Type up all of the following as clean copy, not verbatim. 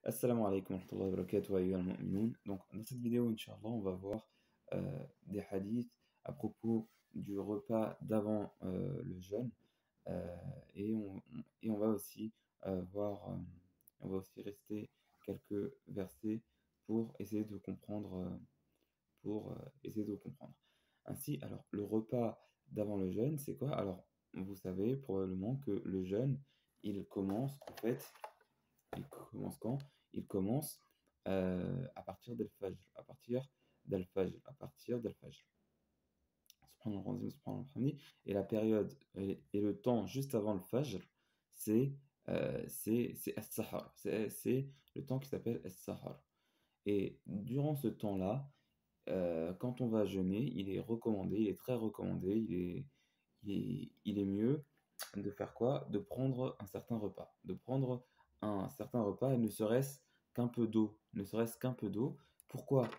Assalamu alaikum wa rahmatullahi wa barakatuh, ayyuhal mu'minun. Donc, dans cette vidéo, Inch'Allah, on va voir des hadiths à propos du repas d'avant le jeûne. euh, et on va aussi on va aussi rester quelques versets pour essayer de comprendre, essayer de comprendre. Ainsi, alors, le repas d'avant le jeûne, c'est quoi? Alors, vous savez probablement que le jeûne, il commence en fait. Il commence quand? Il commence à partir d'Al-Fajr, à partir d'Al-Fajr. Subhanallah, subhanallah. Et la période et le temps juste avant le Fajr, c'est As-Sahar. C'est le temps qui s'appelle As-Sahar. Et durant ce temps-là, quand on va jeûner, il est recommandé, il est très recommandé, il est mieux de faire quoi? De prendre un certain repas. De prendre un certain repas et ne serait-ce qu'un peu d'eau. Ne serait-ce qu'un peu d'eau. Pourquoi?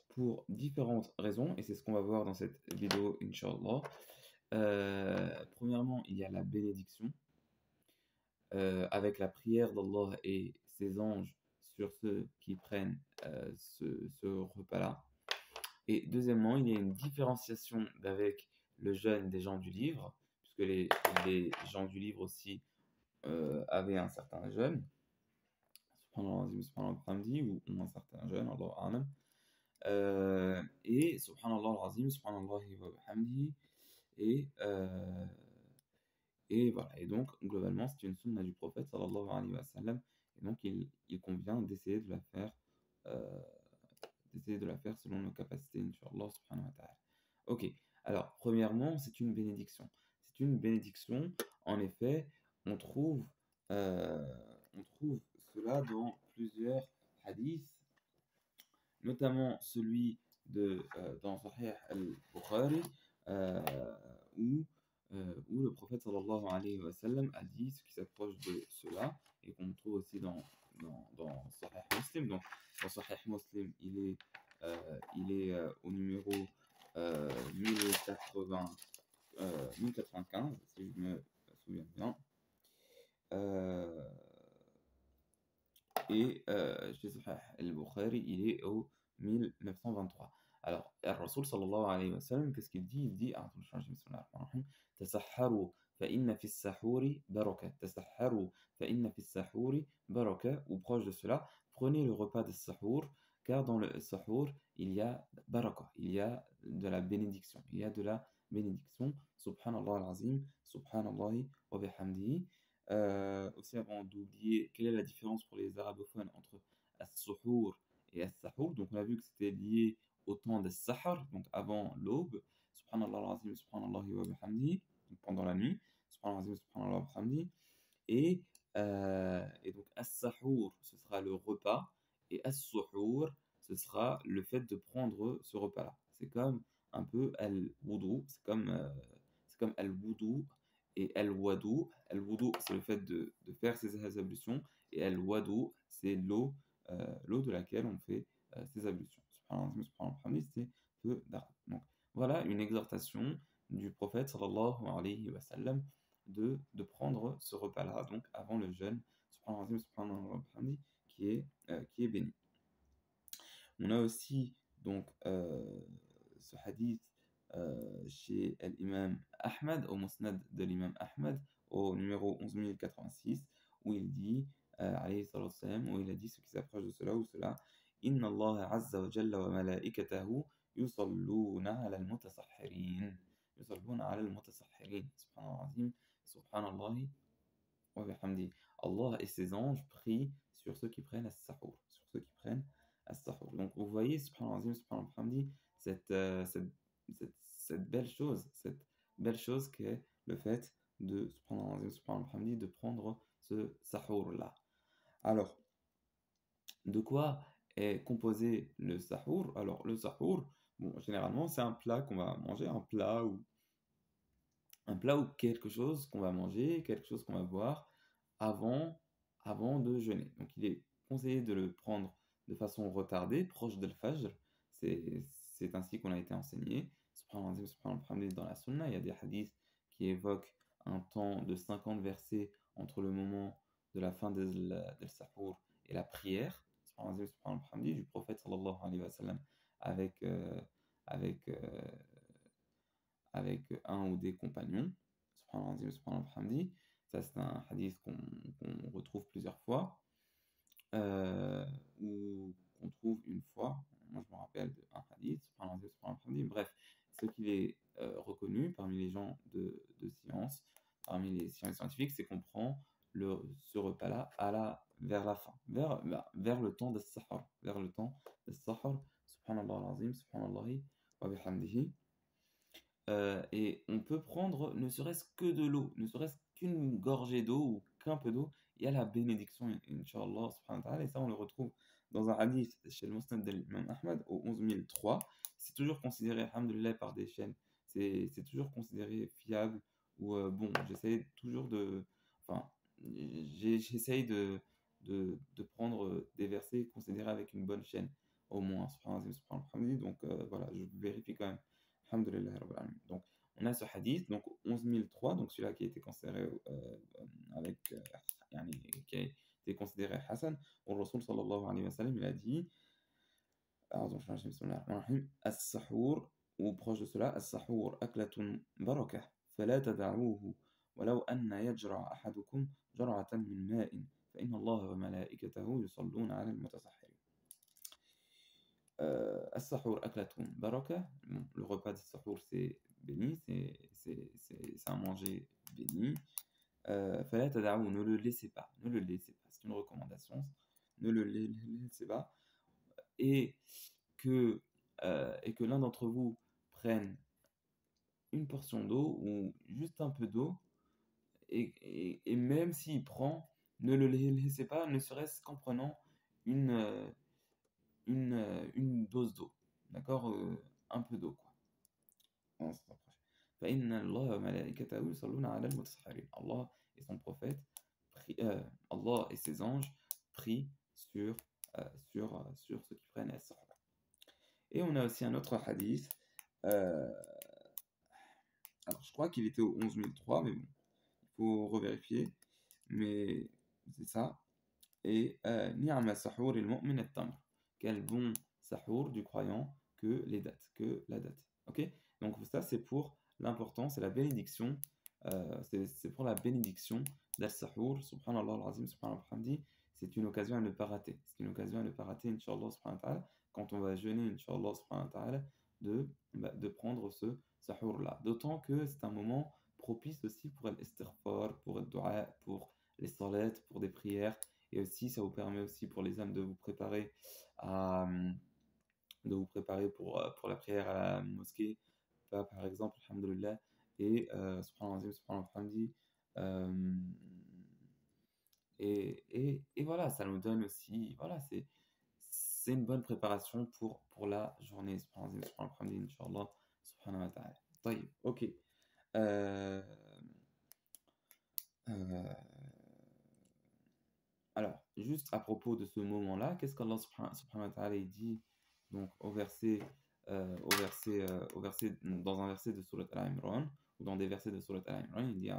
Pour différentes raisons, et c'est ce qu'on va voir dans cette vidéo, Inch'Allah. Premièrement, il y a la bénédiction, avec la prière d'Allah et ses anges sur ceux qui prennent ce repas-là. Et deuxièmement, il y a une différenciation d'avec le jeûne des gens du livre, puisque les gens du livre aussi avaient un certain jeûne, subhanallah, subhanallah al-hamdi, ou un certain jeûne, Allah a'lam. Et subhanallah al-azim, subhanallah wa bihamdihi, et, euh, et voilà. Et donc, globalement, c'est une sunna du prophète, sallallahu alayhi wa sallam, et donc il convient euh, d'essayer de la faire selon nos capacités, Inch'Allah subhanahu wa ta'ala. Ok, alors, premièrement, c'est une bénédiction. C'est une bénédiction, en effet, on trouve, on trouve cela dans plusieurs hadiths, notamment celui dans Sahih al-Bukhari, euh, où, où le prophète sallallahu alayhi wa sallam a dit ce qui s'approche de cela, et qu'on trouve aussi dans Sahih Muslim. Donc, dans Sahih Muslim, il est au numéro 1080, 1095, si je me souviens bien. Euh, et chez Sahih al-Bukhari, il est au 1923. Alors, Rasul sallallahu alayhi wa sallam, qu'est-ce qu'il dit? Il dit, attends, je change, bismillah ar-Rahman ar-Rahim, tasahharu fa inna fi sahuri baraka. Tasahharu fa inna fi sahuri baraka, ou proche de cela, prenez le repas de sahur, car dans le sahur, il y a baraka, il y a de la bénédiction, il y a de la bénédiction. Subhanallah al-azim, subhanallah wa bihamdihi. Aussi, avant d'oublier, quelle est la différence pour les arabophones entre as-suhour et as-sahur? Donc, on a vu que c'était lié au temps des sahar, donc avant l'aube. Subhanallah al-azim, subhanallah wa bihamdi, donc pendant la nuit. Subhanallah al-azim, subhanallah wa bihamdi. Et donc, as-sahur, ce sera le repas, et as-suhour, ce sera le fait de prendre ce repas-là. C'est comme un peu al-wudu, c'est comme al-wudu et al-wadu. Al-wudu, c'est le fait de faire ses ablutions, et al-wadu, c'est l'eau de laquelle on fait ses ablutions. Subhanallah, subhanallah, c'est peu d'arabe. Donc, voilà une exhortation du prophète sallallahu alayhi wa sallam de prendre ce repas-là, donc avant le jeûne, subhanallah, subhanallah, qui est béni. On a aussi donc ce hadith chez l'imam Ahmad, au musnad de l'imam Ahmad, au numéro 11086, où il dit, alayhi salatu wassalam, où il a dit ce qui s'approche de cela ou cela: Inna Allah azza wa jalla wa malaikatahu yusalluna ala al-mutasahhirin. Yusalluna ala al-mutasahhirin. Subhanallah, subhanallah wa bihamdi. Allah et ses anges prient sur ceux qui prennent as-sahur, sur ceux qui prennent as-sahur. Donc vous voyez, subhanallah, subhanallah, bihamdi, cette belle chose qu'est le fait de, subhanallah, subhanallah, bihamdi, de prendre ce sahur-là. Alors, de quoi est composé le sahur? Alors, le sahur, bon, généralement, c'est un plat qu'on va manger, un plat ou quelque chose qu'on va manger, quelque chose qu'on va boire avant de jeûner. Donc il est conseillé de le prendre de façon retardée, proche de l'Fajr. C'est ainsi qu'on a été enseigné. Subhanallah, subhanallah, dans la Sunna, il y a des hadiths qui évoquent un temps de 50 versets entre le moment de la fin del Sahur et la prière prières, du prophète sallallahu alayhi wa sallam, avec, avec, avec un ou des compagnons. Subhanallah, subhanallah, hamdi. Ça, c'est un hadith qu'on retrouve plusieurs fois, ou qu'on trouve une fois. Moi, je me rappelle d'un hadith, subhanallah, subhanallah, hamdi. Bref, ce qui est reconnu parmi les gens de science, parmi les scientifiques, c'est qu'on prend ce repas-là vers la fin, vers le temps de sahar, vers le temps de sahar, subhanallah al-azim, subhanallah wa bihamdihi. Et on peut prendre ne serait-ce que de l'eau, ne serait-ce qu'une gorgée d'eau ou qu'un peu d'eau. Il y a la bénédiction, Inch'Allah, subhanahu wa ta'ala. Et ça, on le retrouve dans un hadith chez le Musnad de l'imam Ahmad au 11003. C'est toujours considéré, alhamdoulilah, par des chaînes. C'est toujours considéré fiable. Ou bon, j'essaie toujours de. Enfin, j'essaye de prendre des versets considérés avec une bonne chaîne, au moins. Subhanallah, subhanallah. Donc voilà, je vérifie quand même. Alhamdulillah Rabbil Alamin. Donc, on a ce hadith, donc 11003, donc celui-là qui a été considéré avec, yani, qui a été considéré Hassan. Au Rasul sallallahu alayhi wa sallam, il a dit, As-sahur, ou proche de cela, As-sahur aklatun barakah, fala tada'uhu, ولو أن يجرع أحدكم جرعة من ماء فإن الله وملائكته يصلون على المتصحرين. As-sahur aklatun baraka, le repas de sahur c'est béni, c'est un manger béni. Fala tada'u, ne le laissez pas, ne le laissez pas, c'est une recommandation, ne le laissez pas. Et que l'un d'entre vous prenne une portion d'eau ou juste un peu d'eau, et même s'il prend, ne le laissez pas, ne serait-ce qu'en prenant une, une dose d'eau, d'accord, un peu d'eau, quoi. On se rapproche. فإن الله وملائكته يصلون على المتصحرين. Allah et son prophète, Allah et ses anges prient sur ceux qui prennent as-sahur. Et on a aussi un autre hadith. Alors je crois qu'il était au 11003, mais bon, il faut revérifier. Mais c'est ça. Et ni'ma sahur al-mu'min at-tamr. Quel bon sahur du croyant que la date. Ok? Donc ça c'est pour l'important, c'est la bénédiction. C'est pour la bénédiction d'al-sahur. Subhanallah al-azim, subhanallah al-hamdi. C'est une occasion à ne pas rater. C'est une occasion à ne pas rater, Inch'Allah subhanahu wa ta'ala, quand on va jeûner, Inch'Allah subhanahu wa ta'ala, de prendre ce sahur-là. D'autant que c'est un moment propice aussi pour l'istighfar, pour le dua, pour les salats, pour des prières. Et aussi, ça vous permet aussi pour les âmes de vous préparer pour la prière à la mosquée, par exemple, alhamdoulilah, et subhanallah, subhanallah, hamdi, et voilà, ça nous donne aussi, voilà, c'est une bonne préparation pour la journée, subhanallah, subhanallah, hamdi, inshallah, subhanahu wa ta'ala. Taïb, ok. Alors, juste à propos de ce moment-là, qu'est-ce qu'Allah subhanahu wa ta'ala dit donc dans un verset de Surat Al-Imran, ou dans des versets de Surat Al-Imran, il dit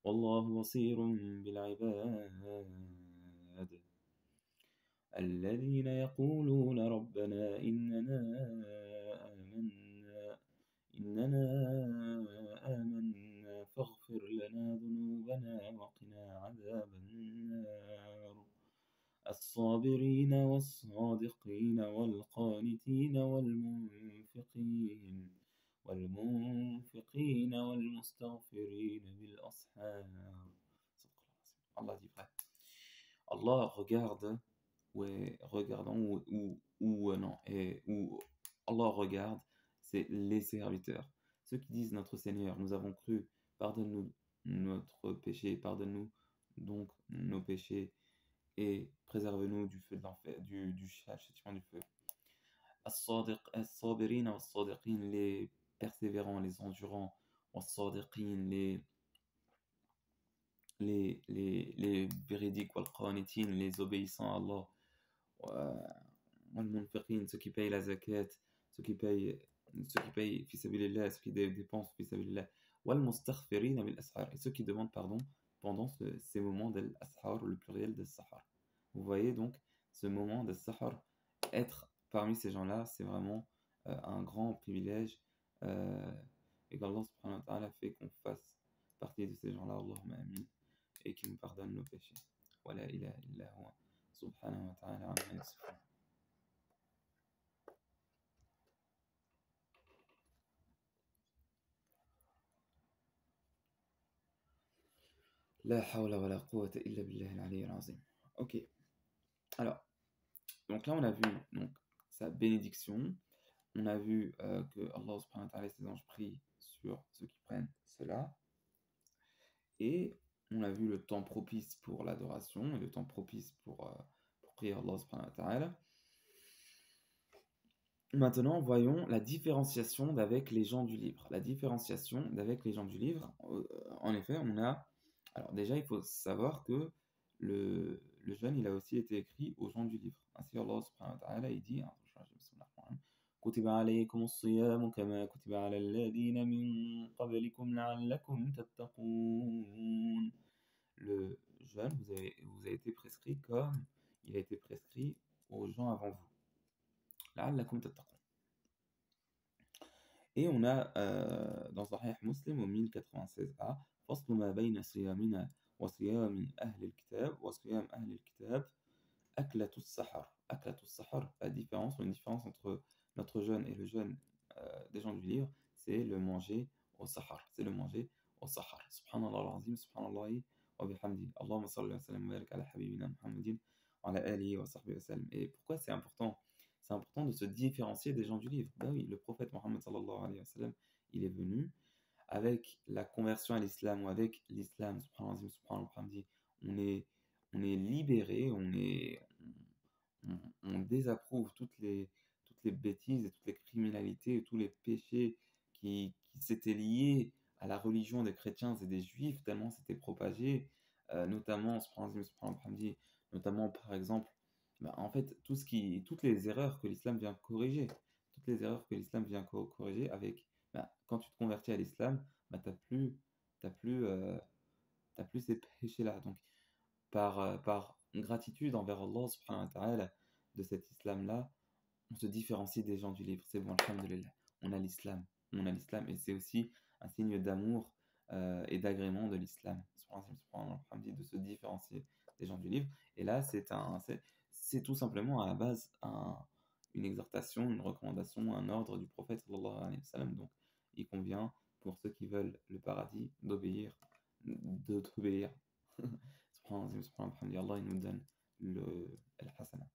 Wallahu basirun bil ibad الذين يقولون ربنا إننا آمنا فاغفر لنا ذنوبنا وقنا عذاب النار الصابرين والصادقين والقانتين والمنفقين والمستغفرين بالأسحار. Allah dit vrai. Allah regarde, Allah regarde, c'est les serviteurs, ceux qui disent notre Seigneur, nous avons cru, pardonne-nous notre péché, pardonne-nous donc nos péchés et préserve-nous du feu de l'enfer, du châtiment du feu. As-sabirin was-sadiqin, les persévérants, les endurants, was-sadiqin, les véridiques, wal-qanitin, les obéissants à Allah, wal-munfiqin, ceux qui payent la zakat, ceux qui payent fi sabilillah, ceux qui dépensent fi sabilillah, wal-mustaghfirin bil ashar, et ceux qui demandent pardon pendant ces moments d'al-ashar, le pluriel de sahar. Vous voyez donc ce moment de sahar, être parmi ces gens-là, c'est vraiment un grand privilège euh, et qu'Allah subhanahu wa ta'ala fait qu'on fasse partie de ces gens-là, Allahumma amin, et qu'il nous pardonne nos péchés. Voilà, ilaha illa huwa subhanahu wa ta'ala amma yasifun. La hawla wa la quwwata illa billahi al-ali al-azim. Ok, alors, donc là on a vu donc, sa bénédiction, on a vu que Allah subhanahu wa ta'ala et ses anges prient sur ceux qui prennent cela, et on a vu le temps propice pour l'adoration et le temps propice pour prier Allah subhanahu wa ta'ala. Maintenant, voyons la différenciation d'avec les gens du livre. La différenciation d'avec les gens du livre, en effet, on a... Alors déjà, il faut savoir que le jeûne, il a aussi été écrit aux gens du livre. Ainsi, Allah subhanahu wa ta'ala, il dit, كتب عليكم الصيام كما كتب على الذين من قبلكم لعلكم تتقون. Le jeûne vous a été prescrit comme il a été prescrit aux gens avant vous. لعلكم تتقون. Et on a dans Sahih Muslim au 1096a فصل ما بين صيامنا وصيام أهل الكتاب وصيام أهل الكتاب أكلة السحر. أكلة السحر, la différence, ou une différence entre notre jeûne et le jeûne des gens du livre, c'est le manger au sahar. C'est le manger au sahar. Subhanallah al-azim, subhanallah wa bihamdi. Allahumma salli wa sallam wa barik ala habibina Muhammadin wa ala alihi wa sahbihi wa sallam. Et pourquoi c'est important? C'est important de se différencier des gens du livre. Ben oui, le prophète Mohammed sallallahu alayhi wa sallam, il est venu avec la conversion à l'islam, ou avec l'islam, subhanallah, subhanallah, on est libéré, on désapprouve toutes les bêtises et toutes les criminalités et tous les péchés qui s'étaient liés à la religion des chrétiens et des juifs, tellement c'était propagé, notamment, notamment par exemple, bah, en fait, toutes les erreurs que l'islam vient corriger, toutes les erreurs que l'islam vient corriger avec, bah, quand tu te convertis à l'islam, bah, t'as plus, t'as plus ces péchés-là. Donc, par gratitude envers Allah subhanahu wa ta'ala de cet islam-là, on se différencie des gens du livre. C'est bon, alhamdulillah. On a l'islam. On a l'islam et c'est aussi un signe d'amour et d'agrément de l'islam. De se différencier des gens du livre. Et là, c'est tout simplement à la base une exhortation, une recommandation, un ordre du prophète sallallahu alayhi wa sallam. Donc, il convient pour ceux qui veulent le paradis d'obéir. Allah, il nous donne le hasana.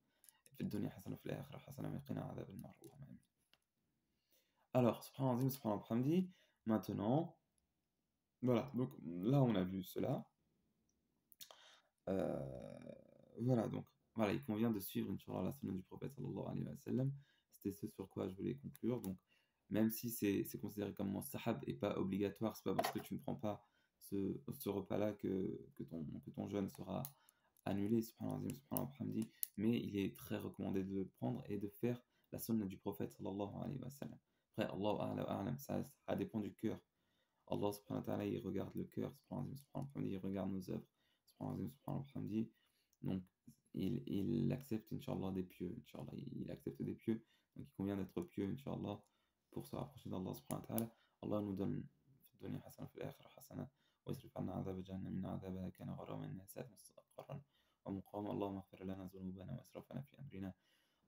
في الدنيا حسنة وفي الآخرة حسنة وقنا عذاب النار اللهم آمين. Alors, subhanallah, maintenant, voilà, donc là on a vu cela. Euh, voilà, donc voilà, il convient de suivre, Inch'Allah, la sunna du prophète sallallahu alayhi wa sallam. C'était ce sur quoi je voulais conclure. Donc, même si c'est considéré comme mustahab et pas obligatoire, c'est pas parce que tu ne prends pas ce repas-là que ton jeûne sera annulé, subhanallah, mais il est très recommandé de le prendre et de faire la sunna du prophète sallallahu alayhi wa sallam. Après, Allah a'lam, ça dépend du cœur. Allah subhanahu wa ta'ala, il regarde le cœur, subhanallah, il regarde nos œuvres, subhanallah, donc il accepte, Inch'Allah, des pieux, Inch'Allah, il accepte des pieux, donc il convient d'être pieux, Inch'Allah, pour se rapprocher d'Allah subhanahu wa ta'ala. Allah nous donne في الدنيا حسنة في الآخرة حسنة ويصرف عنا عذاب جهنم إن عذابها كان غراما إنها ساءت مستقرا ومقاما. اللهم اغفر لنا ذنوبنا وإسرافنا في أمرنا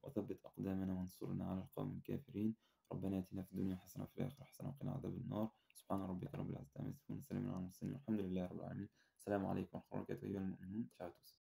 وثبت أقدامنا وانصرنا على القوم الكافرين. ربنا آتنا في الدنيا حسنة وفي الآخرة حسنة وقنا عذاب النار. سبحان ربك رب العزة عما يصفون وسلام على المرسلين والحمد لله رب العالمين. السلام عليكم ورحمة الله وبركاته أيها المؤمنون. Ciao à tous.